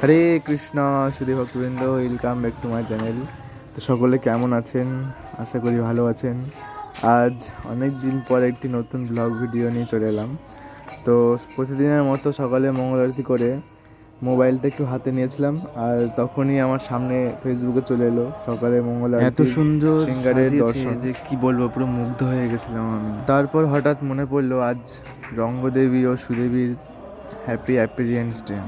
হরে কৃষ্ণ সুধী ভক্তবৃন্দ, welcome back to my channel. তো সকলে কেমন আছেন? আশা করি ভালো আছেন। আজ অনেক দিন পর একটি নতুন ব্লগ ভিডিও নিয়ে চলে এলাম। তো প্রতিদিনের মতো সকালে মঙ্গল আরতি করে মোবাইলটা একটু হাতে নিয়েছিলাম, আর তখনই আমার সামনে ফেসবুকে চলে এলো সকালে মঙ্গল আরতি, এত সুন্দর সিঙ্গারের দর্শন যে কি বলবো, পুরো মুগ্ধ হয়ে গেছিলাম আমি। তারপর হঠাৎ মনে পড়লো আজ রঙ্গদেবী ও সুদেবীর হ্যাপি অ্যাপিরিয়েন্স ডে।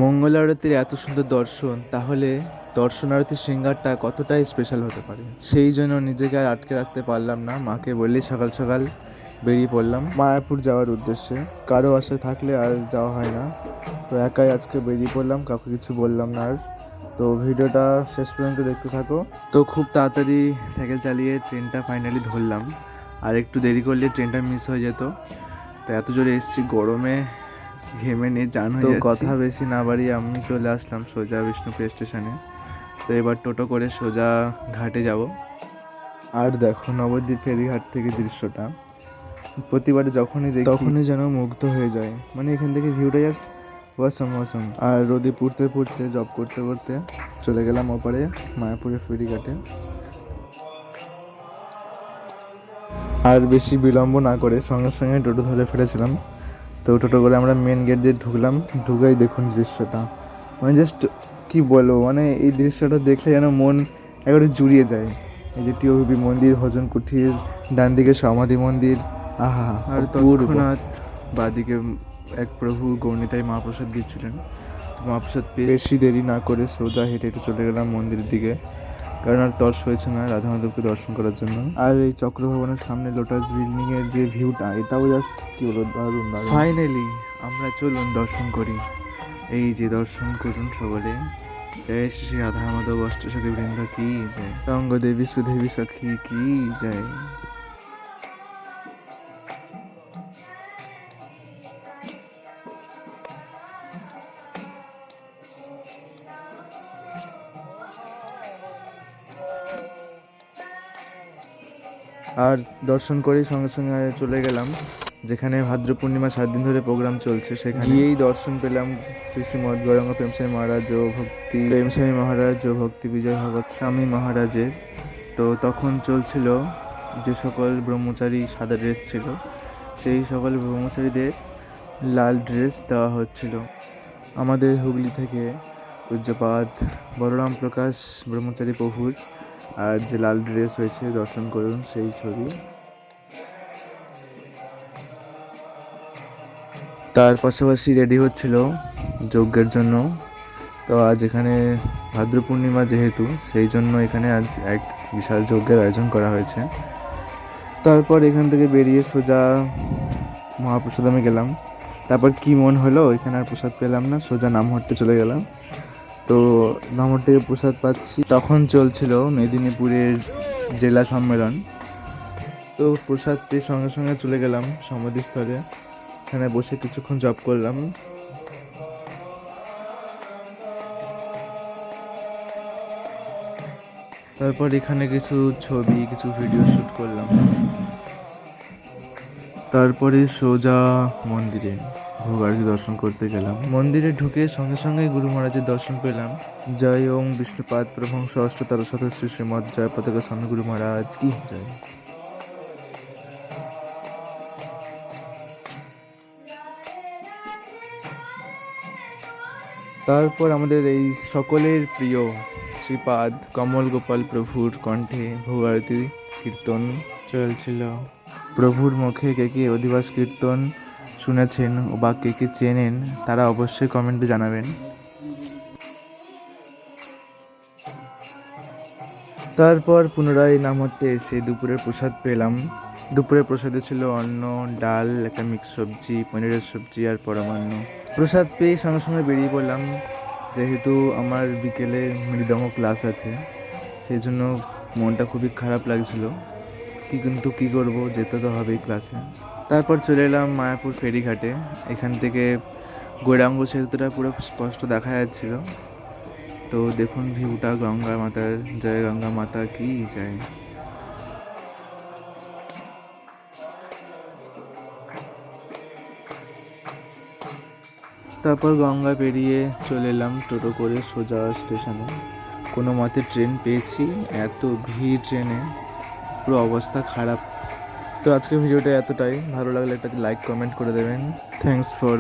মঙ্গল আরতির এত সুন্দর দর্শন, তাহলে দর্শন আরতির সিঙ্গারটা কতটাই স্পেশাল হতে পারে। সেই জন্য নিজেকে আর আটকে রাখতে পারলাম না, মাকে বললেই সকাল সকাল বেরিয়ে পড়লাম মায়াপুর যাওয়ার উদ্দেশ্যে। কারো আশায় থাকলে আর যাওয়া হয় না, তো একাই আজকে বেরিয়ে পড়লাম, কাউকে কিছু বললাম না আর। তো ভিডিওটা শেষ পর্যন্ত দেখতে থাকো। তো খুব তাড়াতাড়ি সাইকেল চালিয়ে ট্রেনটা ফাইনালি ধরলাম, আর একটু দেরি করলে ট্রেনটা মিস হয়ে যেত। তো এত জোরে এসেছি, গরমে ঘেমে নিয়ে জান হয়ে যাচ্ছি। তো কথা বেশি না বাড়িয়ে আমি চলে আসলাম সোজা বিষ্ণুপুর স্টেশনে। তো এবার টোটো করে সোজা ঘাটে যাব। আর দেখো নবদ্বীপ ফেরিঘাট থেকে দৃশ্যটা প্রতিবার যখনই দেখি তখনই যেন মুগ্ধ হয়ে যায়। মানে এখান থেকে ভিউটা জাস্ট ওয়াসাম ওয়াসাম। আর রোদে পুড়তে পুড়তে জব করতে করতে চলে গেলাম ওপারে মায়াপুরের ফেরিঘাটে। আর বেশি বিলম্ব না করে সঙ্গে সঙ্গে টোটো ধরে ফেলেছিলাম। তো টোটো করে আমরা মেন গেট দিয়ে ঢুকলাম। ঢুকেই দেখুন দৃশ্যটা, মানে জাস্ট কি বলবো, মানে এই দৃশ্যটা দেখলে যেন মন একেবারে জুড়িয়ে যায়। এই যে টিওভি মন্দির, ভজন কুঠির, ডান দিকে সমাধি মন্দির, আহা। আর তৎক্ষণাৎ বাদিকে এক প্রভু গৌনিতাই মহাপ্রসাদ দিচ্ছিলেন। মহাপ্রসাদ পেয়ে বেশি দেরি না করে সোজা হেঁটে হেঁটে চলে গেলাম মন্দিরের দিকে, কারণ আর তর্স হয়েছে না রাধা মাধবকে দর্শন করার জন্য। আর এই চক্রভবনের সামনে লোটাস বিল্ডিং এর যে ভিউটা, এটাও জাস্ট কি বলবো, দারুণ দারুণ। ফাইনালি আমরা চলুন দর্শন করি। এই যে দর্শন করুন সকলে। জয় শ্রী রাধা মাধব অষ্টসখী বৃন্দ কি জয়, রঙ্গদেবী সুদেবী সখী কি জয়। আর দর্শন করেই সঙ্গে সঙ্গে চলে গেলাম যেখানে ভাদ্র পূর্ণিমা 7 দিন ধরে প্রোগ্রাম চলছে, সেখানে গিয়েই দর্শন পেলাম শ্রী শ্রীমদ গৌরাঙ্গ প্রেমস্বামী মহারাজ ও ভক্তি প্রেমস্বামী মহারাজ ও ভক্তি বিজয় ভগৎ স্বামী মহারাজের। তো তখন চলছিল যে সকল ব্রহ্মচারী সাদা ড্রেস ছিল, সেই সকল ব্রহ্মচারীদের লাল ড্রেস দেওয়া হচ্ছিল। আমাদের হুগলি থেকে পূজ্যপাদ বলরাম প্রকাশ ব্রহ্মচারী প্রভুর আর যে লাল ড্রেস হয়েছে, দর্শন করুন সেই ছবি। তার পাশাপাশি রেডি হচ্ছিল যজ্ঞের জন্য। তো আজ এখানে ভাদ্র পূর্ণিমা যেহেতু, সেই জন্য এখানে আজ এক বিশাল যজ্ঞের আয়োজন করা হয়েছে। তারপর এখান থেকে বেরিয়ে সোজা মহাপ্রসাদমে গেলাম। তারপর কি মন হলো, এখানে আর প্রসাদ পেলাম না, সোজা নামহট্টে চলে গেলাম। তো নামহট্ট থেকে প্রসাদ পাচ্ছি, তখন চলছিল মেদিনীপুরের জেলা সম্মেলন। তো প্রসাদ পেয়ে সঙ্গে সঙ্গে চলে গেলাম সমাধিস্থলে, এখানে বসে কিছুক্ষণ জব করলাম। তারপর এখানে কিছু ছবি কিছু ভিডিও শ্যুট করলাম। তারপরে সোজা মন্দিরে ভোগ আরতি দর্শন করতে গেলাম। মন্দিরে ঢুকে সঙ্গে সঙ্গে গুরু মহারাজের দর্শন পেলাম। জয় ওং বিষ্ণুপাদ প্রভংশ অষ্টতর শত শ্রী শ্রীমৎ জয় পতাকা স্বামী গুরু মহারাজ কি জয়। তারপর আমাদের এই সকলের প্রিয় শ্রীপাদ কমল গোপাল প্রভুর কণ্ঠে ভোগ আরতি কীর্তন চলছিল। প্রভুর মুখে কে কে অধিবাস কীর্তন শুনেছেন বা কে কে চেনেন, তারা অবশ্যই কমেন্টে জানাবেন। তারপর পুনরায় নামহট্টে এসে দুপুরের প্রসাদ পেলাম। দুপুরের প্রসাদে ছিল অন্ন, ডাল, একটা মিক্স সবজি, পনিরের সবজি আর পরমান্ন। প্রসাদ পেয়ে সঙ্গে সঙ্গে বেরিয়ে পড়লাম, যেহেতু আমার বিকেলে মৃদঙ্গ ক্লাস আছে, সেই জন্য মনটা খুবই খারাপ লাগছিল। কিন্তু কী করবো, যেতে তো হবেই ক্লাসে। তারপর চলে এলাম মায়াপুর ফেরিঘাটে। এখান থেকে গৌরাঙ্গ সেতুটা পুরো স্পষ্ট দেখা যাচ্ছিল। তো দেখুন ভিউটা, গঙ্গা মাতার জয়, গঙ্গা মাতা কি জয়। তারপর গঙ্গা পেরিয়ে চলে এলাম টোটো করে সোজা স্টেশনে। কোনো মতে ট্রেন পেয়েছি, এত ভিড় ট্রেনে পুরো অবস্থা খারাপ। তো আজকের ভিডিওটা এতটাই, ভালো লাগলে একটা লাইক কমেন্ট করে দেবেন। Thanks for